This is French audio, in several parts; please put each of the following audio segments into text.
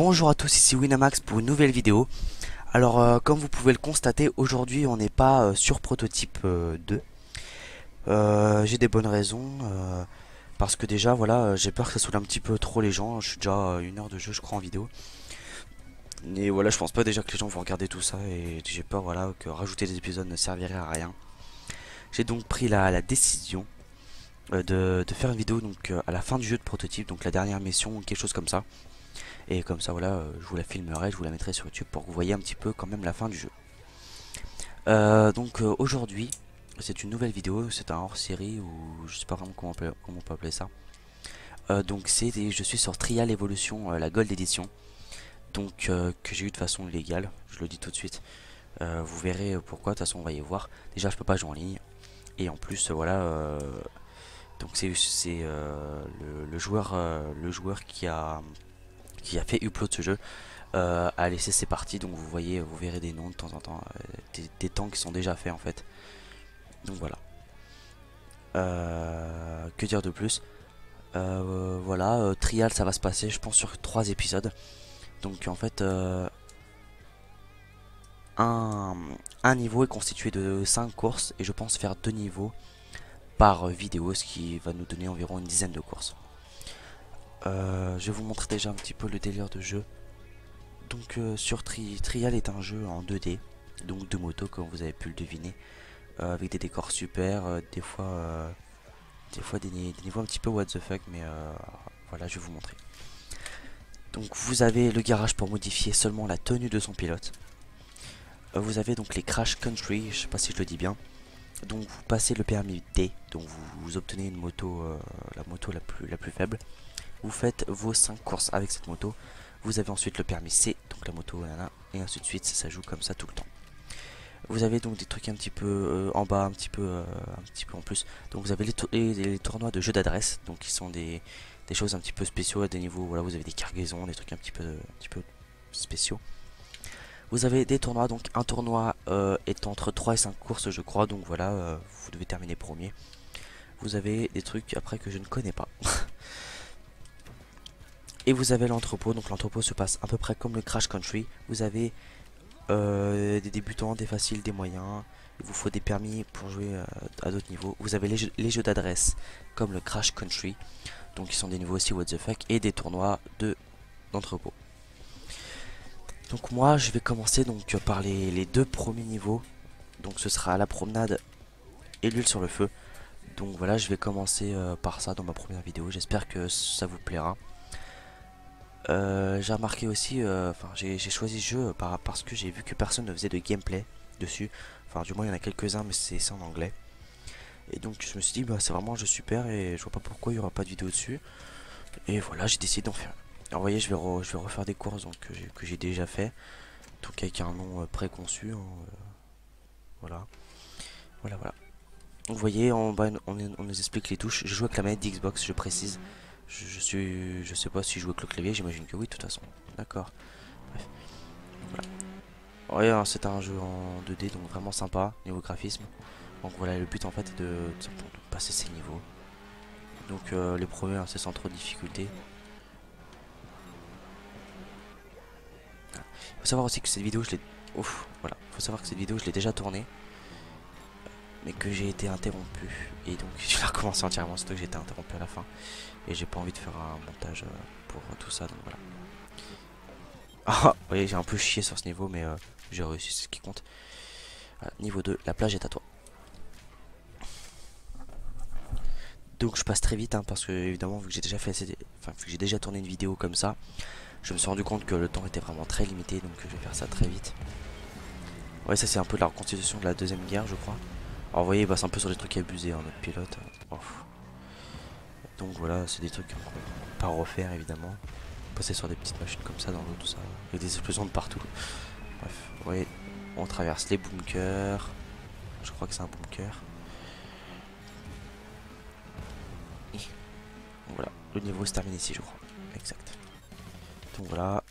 Bonjour à tous, ici Winamax pour une nouvelle vidéo. Alors comme vous pouvez le constater, aujourd'hui on n'est pas sur Prototype 2. J'ai des bonnes raisons, parce que déjà voilà, j'ai peur que ça saoule un petit peu trop les gens. Je suis déjà à 1 heure de jeu je crois en vidéo. Et voilà, je pense pas déjà que les gens vont regarder tout ça et j'ai peur voilà que rajouter des épisodes ne servirait à rien. J'ai donc pris la décision de faire une vidéo donc à la fin du jeu de Prototype, donc la dernière mission ou quelque chose comme ça. Et comme ça, voilà, je vous la filmerai, je vous la mettrai sur YouTube pour que vous voyez un petit peu quand même la fin du jeu. Aujourd'hui, c'est une nouvelle vidéo, c'est un hors-série ou je sais pas vraiment comment on peut appeler ça. Je suis sur Trial Evolution, la Gold Edition, que j'ai eu de façon illégale, je le dis tout de suite. Vous verrez pourquoi, de toute façon on va y voir. Déjà je peux pas jouer en ligne, et en plus donc le joueur qui a fait upload ce jeu a laissé ses parties, donc vous verrez des noms de temps en temps, des temps qui sont déjà faits en fait. Donc voilà. Que dire de plus. Trial ça va se passer je pense sur 3 épisodes. Donc en fait un, un niveau est constitué de 5 courses et je pense faire 2 niveaux par vidéo, ce qui va nous donner environ une dizaine de courses. Je vais vous montrer déjà un petit peu le délire de jeu. Donc Trial est un jeu en 2D, donc de moto comme vous avez pu le deviner, avec des décors super, des fois des niveaux un petit peu what the fuck, mais voilà, je vais vous montrer. Donc vous avez le garage pour modifier seulement la tenue de son pilote. Vous avez donc les Crash Country, je sais pas si je le dis bien. Donc vous passez le permis D, donc vous obtenez une moto, la moto la plus faible. Vous faites vos 5 courses avec cette moto. Vous avez ensuite le permis C, donc la moto, et ainsi de suite, ça joue comme ça tout le temps. Vous avez donc des trucs un petit peu en bas, un petit peu en plus. Donc vous avez les tournois de jeux d'adresse, donc qui sont des choses un petit peu spéciaux à des niveaux. Voilà, vous avez des cargaisons, des trucs un petit peu spéciaux. Vous avez des tournois, donc un tournoi est entre 3 et 5 courses je crois, donc voilà, vous devez terminer premier. Vous avez des trucs après que je ne connais pas. Et vous avez l'entrepôt, donc l'entrepôt se passe à peu près comme le Crash Country. Vous avez des débutants, des faciles, des moyens. Il vous faut des permis pour jouer à d'autres niveaux. Vous avez les jeux d'adresse comme le Crash Country, donc qui sont des niveaux aussi what the fuck, et des tournois d'entrepôt. Donc moi je vais commencer donc par les 2 premiers niveaux. Donc ce sera la promenade et l'huile sur le feu. Donc voilà, je vais commencer par ça dans ma première vidéo. J'espère que ça vous plaira. J'ai remarqué aussi, j'ai choisi ce jeu parce que j'ai vu que personne ne faisait de gameplay dessus. Enfin, du moins, il y en a quelques-uns, mais c'est en anglais. Et donc, je me suis dit, bah, c'est vraiment un jeu super et je vois pas pourquoi il n'y aura pas de vidéo dessus. Et voilà, j'ai décidé d'en faire. Alors, vous voyez, je vais refaire des courses donc, que j'ai déjà fait. Donc, avec un nom préconçu. Hein, voilà. Voilà, voilà. Vous voyez, en bas, on nous explique les touches. Je joue avec la manette d'Xbox, je précise. Je sais pas si je joue avec le clavier, j'imagine que oui, de toute façon. D'accord. Bref. Voilà. Ouais, hein, c'est un jeu en 2D, donc vraiment sympa, niveau graphisme. Donc voilà, le but en fait est de passer ces niveaux. Donc les premiers, hein, c'est sans trop de difficulté. Faut savoir aussi que cette vidéo, je l'ai... Ouf, voilà. Faut savoir que cette vidéo, je l'ai déjà tournée. Mais que j'ai été interrompu. Et donc, je l'ai recommencé entièrement, surtout que j'ai été interrompu à la fin. Et j'ai pas envie de faire un montage pour tout ça, donc voilà. Ah, vous voyez, j'ai un peu chié sur ce niveau, mais j'ai réussi, c'est ce qui compte. Voilà, niveau 2, la plage est à toi. Donc je passe très vite, hein, parce que évidemment, vu que j'ai déjà fait vu que j'ai déjà tourné une vidéo comme ça, je me suis rendu compte que le temps était vraiment très limité, donc je vais faire ça très vite. Ouais, ça c'est un peu la reconstitution de la deuxième guerre, je crois. Alors vous voyez, il passe un peu sur des trucs abusés, hein, notre pilote. Oh. Donc voilà, c'est des trucs qu'on peut pas refaire évidemment. Passer sur des petites machines comme ça dans l'eau, tout ça. Avec des explosions de partout. Bref, vous voyez, on traverse les bunkers. Je crois que c'est un bunker. Et voilà, le niveau se termine ici, je crois. Exact. Donc voilà,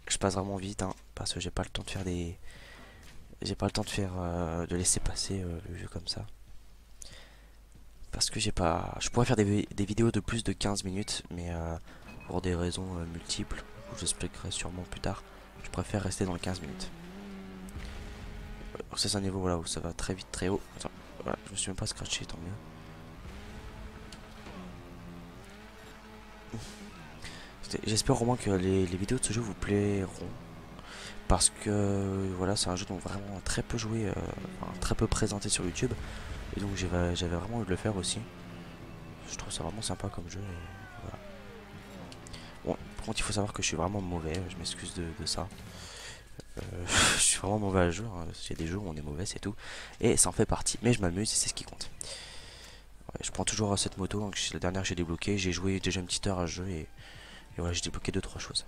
je passe vraiment vite, hein, parce que j'ai pas le temps de faire des... J'ai pas le temps de faire... de laisser passer le jeu comme ça. Parce que j'ai pas... Je pourrais faire des vidéos de plus de 15 minutes, mais pour des raisons multiples. coup j'expliquerai sûrement plus tard. Je préfère rester dans les 15 minutes. C'est un niveau voilà, où ça va très vite, très haut. Attends, voilà, je me suis même pas scratché, tant mieux. J'espère au moins que les vidéos de ce jeu vous plairont. Parce que voilà, c'est un jeu dont vraiment très peu joué, enfin, très peu présenté sur YouTube. Et donc j'avais vraiment envie de le faire aussi. Je trouve ça vraiment sympa comme jeu. Et voilà. Bon, par contre, il faut savoir que je suis vraiment mauvais. Je m'excuse de ça. Je suis vraiment mauvais à jouer. Hein. Il y a des jeux où on est mauvais, c'est tout. Et ça en fait partie. Mais je m'amuse et c'est ce qui compte. Ouais, je prends toujours cette moto. Donc c'est la dernière que j'ai débloquée. J'ai joué déjà une petite heure à ce jeu et voilà, j'ai débloqué 2-3 choses.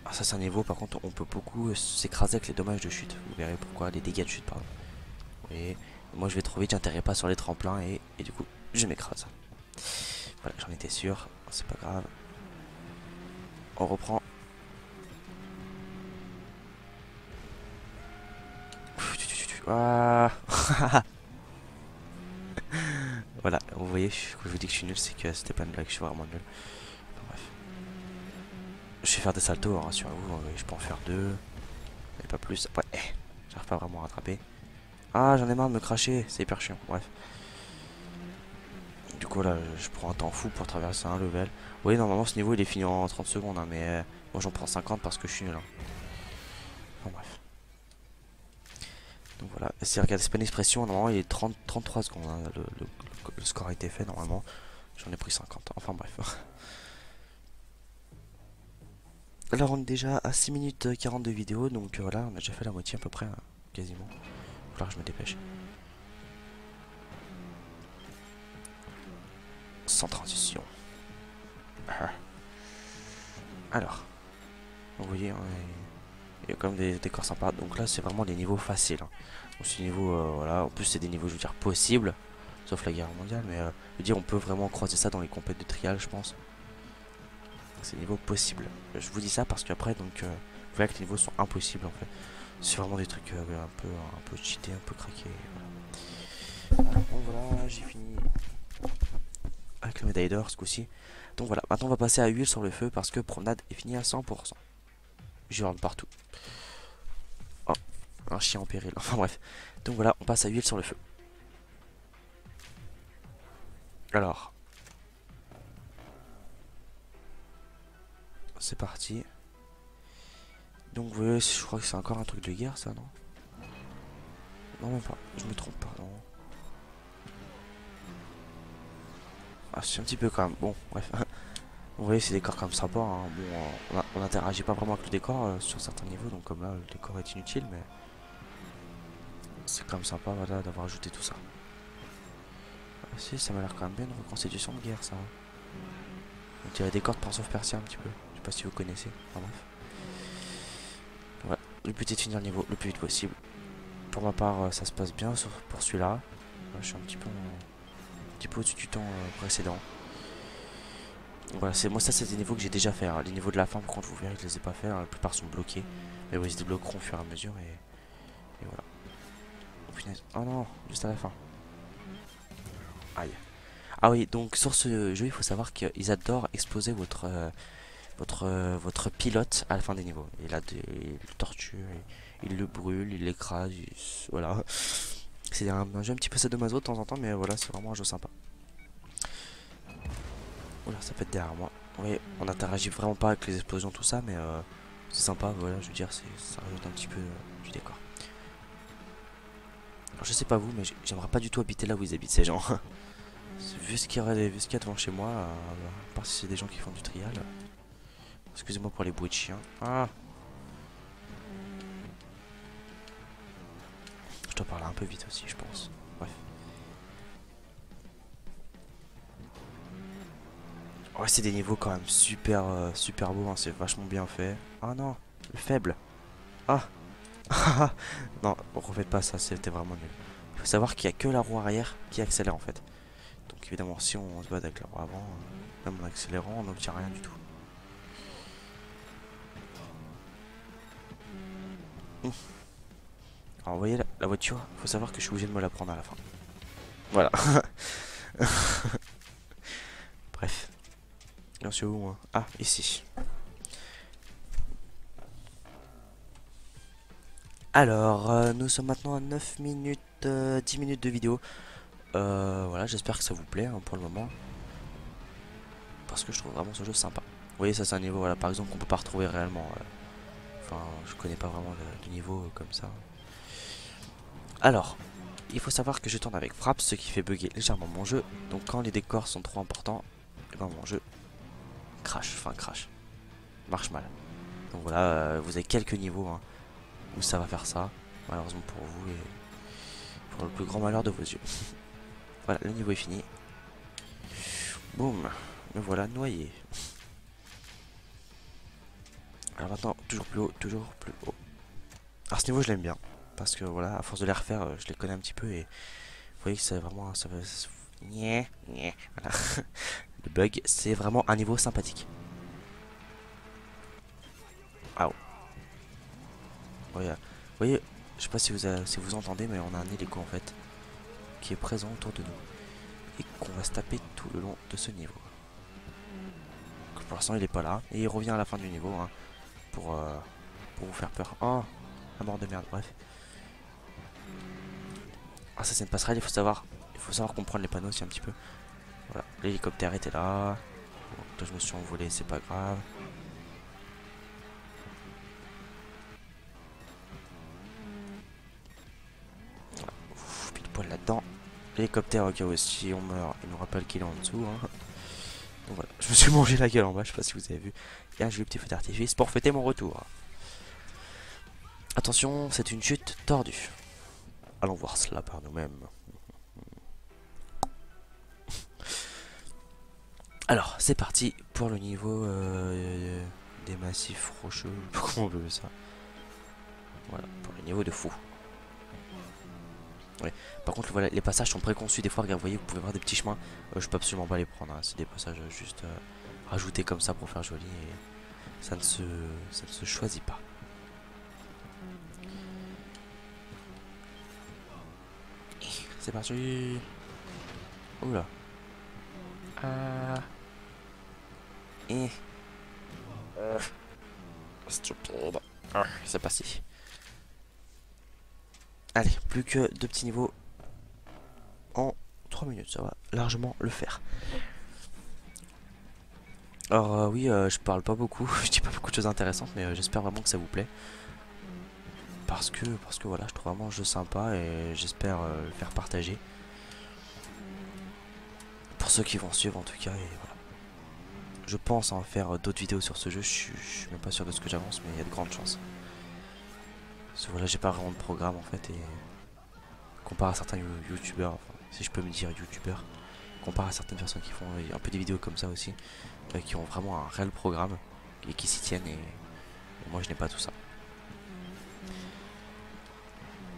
Ah, ça c'est un niveau, par contre, on peut beaucoup s'écraser avec les dommages de chute. Vous verrez pourquoi, les dégâts de chute, pardon. Et moi je vais trop vite, j'atterris pas sur les tremplins et du coup, je m'écrase. Voilà, j'en étais sûr, c'est pas grave. On reprend. Ah. Voilà, vous voyez, quand je vous dis que je suis nul, c'est que c'était pas une blague, je suis vraiment nul. Enfin, bref. Je vais faire des saltos, hein, rassurez-vous, je peux en faire deux, mais pas plus. Ouais, j'arrive pas vraiment à rattraper. Ah, j'en ai marre de me cracher, c'est hyper chiant, bref. Du coup là, je prends un temps fou pour traverser un level. Vous voyez, normalement ce niveau il est fini en 30 secondes, hein, mais moi j'en prends 50 parce que je suis nul. Hein. Enfin bref. Donc voilà, si regardez, c'est pas une expression, normalement il est 33 secondes, hein, le score a été fait normalement. J'en ai pris 50, enfin bref. Alors on est déjà à 6 minutes 40 de vidéo, donc voilà, on a déjà fait la moitié à peu près, hein, quasiment. Il va falloir que je me dépêche. Sans transition. Alors, vous voyez, hein, il y a quand même des décors sympas. Donc là, c'est vraiment des niveaux faciles. Hein. Donc c'est des niveaux, voilà. En plus, c'est des niveaux, je veux dire, possibles. Sauf la guerre mondiale. Mais je veux dire, on peut vraiment croiser ça dans les compètes de trial, je pense. C'est des niveaux possibles. Je vous dis ça parce qu'après, donc, vous voyez que les niveaux sont impossibles en fait. C'est vraiment des trucs un peu cheatés, un peu craqués. Voilà. Donc voilà, j'ai fini avec le médaille d'or ce coup-ci. Donc voilà, maintenant on va passer à huile sur le feu parce que promenade est fini à 100%. J'y rentre partout. Oh, un chien en péril. Enfin bref. Donc voilà, on passe à huile sur le feu. Alors. C'est parti. Donc vous voyez, je crois que c'est encore un truc de guerre ça, non? Non même pas, je me trompe pas, non. Ah c'est un petit peu quand même, bon bref. Vous voyez c'est des décors comme sympa, hein. Bon, on n'interagit pas vraiment avec le décor sur certains niveaux, donc comme là le décor est inutile, mais c'est quand même sympa voilà, d'avoir ajouté tout ça. Ah, si, ça m'a l'air quand même bien une reconstitution de guerre ça. On dirait des décors de Prince of Persia un petit peu, je sais pas si vous connaissez, enfin bref. Voilà, le but est de finir le niveau le plus vite possible. Pour ma part ça se passe bien pour celui-là. Je suis un petit peu au-dessus du temps précédent. Voilà, moi ça c'est des niveaux que j'ai déjà fait. Hein. Les niveaux de la fin, par contre, vous verrez que je les ai pas fait. Hein. La plupart sont bloqués. Mais oui, ils se débloqueront au fur et à mesure. Et voilà. Oh, punaise. Oh non, juste à la fin. Aïe. Ah oui, donc sur ce jeu, il faut savoir qu'ils adorent exploser votre pilote à la fin des niveaux. Il le torture, il le brûle, il l'écrase. Voilà. C'est un jeu un petit peu sadomaso de temps en temps, mais voilà, c'est vraiment un jeu sympa. Oula, ça peut être derrière moi. Oui, on n'interagit vraiment pas avec les explosions, tout ça, mais c'est sympa, voilà, je veux dire, ça rajoute un petit peu du décor. Alors, je sais pas vous, mais j'aimerais pas du tout habiter là où ils habitent ces gens. Vu ce qu'il y a devant chez moi, à part si c'est des gens qui font du trial. Excusez-moi pour les bruits de chiens. Ah, je dois parler un peu vite aussi, je pense. Bref. Ouais, c'est des niveaux quand même super, super beaux, hein, c'est vachement bien fait. Ah non, le faible. Ah, non, refaites pas ça, c'était vraiment nul. Il faut savoir qu'il n'y a que la roue arrière qui accélère en fait. Donc évidemment, si on se bat avec la roue avant, même en accélérant, on n'obtient rien du tout. Alors vous voyez la voiture, il faut savoir que je suis obligé de me la prendre à la fin. Voilà. Bref. J'en suis où moi? Ah, ici. Alors, nous sommes maintenant à 9 minutes, 10 minutes de vidéo. Voilà, j'espère que ça vous plaît hein, pour le moment. Parce que je trouve vraiment ce jeu sympa. Vous voyez, ça c'est un niveau, voilà, par exemple, qu'on peut pas retrouver réellement. Enfin, je connais pas vraiment de niveau comme ça. Alors, il faut savoir que je tourne avec frappe, ce qui fait bugger légèrement mon jeu. Donc quand les décors sont trop importants, et ben mon jeu crash, marche mal. Donc voilà, vous avez quelques niveaux hein, où ça va faire ça, malheureusement pour vous et pour le plus grand malheur de vos yeux. Voilà, le niveau est fini. Boum, me voilà noyé. Alors maintenant, toujours plus haut, toujours plus haut. Alors ce niveau je l'aime bien, parce que voilà, à force de les refaire, je les connais un petit peu et vous voyez que c'est vraiment... Ça va... Voilà. Le bug, c'est vraiment un niveau sympathique. Ah, vous voyez, je sais pas si vous entendez, mais on a un hélico en fait, qui est présent autour de nous. Et qu'on va se taper tout le long de ce niveau. Donc, pour l'instant il est pas là, et il revient à la fin du niveau, hein, pour vous faire peur. Oh, la mort de merde, bref. Ah ça c'est une passerelle, il faut savoir comprendre les panneaux aussi un petit peu. Voilà, l'hélicoptère était là. Bon, toi, je me suis envolé, c'est pas grave. Voilà. Ouf, pile poil là-dedans. L'hélicoptère au cas où si on meurt, il nous rappelle qu'il est en dessous. Hein. Donc voilà, je me suis mangé la gueule en bas, je sais pas si vous avez vu. Et un joli petit feu d'artifice pour fêter mon retour. Attention, c'est une chute tordue. Allons voir cela par nous-mêmes. Alors, c'est parti pour le niveau des massifs rocheux. Comment on veut ça? Voilà, pour le niveau de fou. Ouais. Par contre, voilà, les passages sont préconçus. Des fois, regarde, vous voyez, vous pouvez voir des petits chemins. Je peux absolument pas les prendre. Hein. C'est des passages juste rajoutés comme ça pour faire joli. Et ça ne se choisit pas. C'est parti. Oula. Ah. Et. Stupide. Ah, c'est parti. Allez, plus que 2 petits niveaux en 3 minutes, ça va largement le faire. Alors oui, je parle pas beaucoup, je dis pas beaucoup de choses intéressantes, mais j'espère vraiment que ça vous plaît. Parce que voilà, je trouve vraiment un jeu sympa et j'espère le faire partager. Pour ceux qui vont suivre en tout cas, et voilà. Je pense en faire d'autres vidéos sur ce jeu, je suis même pas sûr de ce que j'avance, mais il y a de grandes chances. Parce que voilà, j'ai pas vraiment de programme en fait, et comparé à certains youtubeurs, enfin, si je peux me dire youtubeurs, comparé à certaines personnes qui font un peu des vidéos comme ça aussi, qui ont vraiment un réel programme et qui s'y tiennent, et moi je n'ai pas tout ça.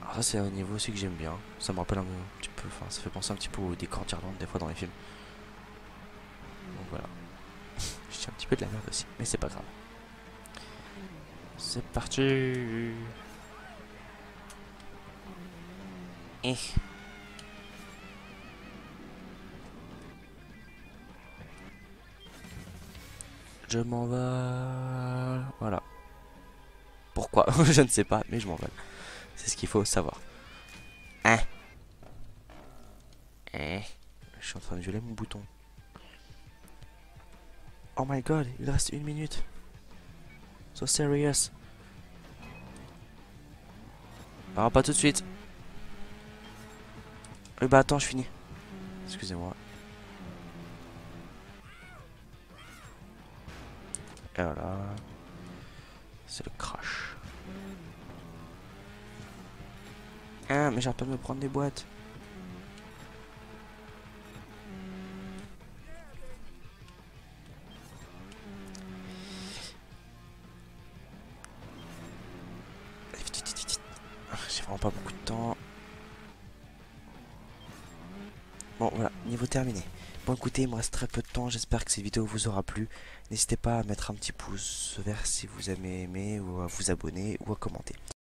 Alors ça c'est un niveau aussi que j'aime bien, ça me rappelle un petit peu, enfin ça fait penser un petit peu au décor d'Irlande des fois dans les films. Donc voilà, je tiens un petit peu de la merde aussi, mais c'est pas grave. C'est parti. Et je m'envole. Voilà. Pourquoi? Je ne sais pas, mais je m'envole. C'est ce qu'il faut savoir. Hein? Hein? Je suis en train de violer mon bouton. Oh my god, il reste 1 minute. So serious. Alors pas tout de suite. Bah attends, je finis. Excusez-moi. Et voilà. C'est le crash. Ah, mais j'arrête pas de me prendre des boîtes. J'ai vraiment pas beaucoup de temps. Bon voilà, niveau terminé. Bon écoutez, il me reste très peu de temps, j'espère que cette vidéo vous aura plu. N'hésitez pas à mettre un petit pouce vert si vous avez aimé, ou à vous abonner, ou à commenter.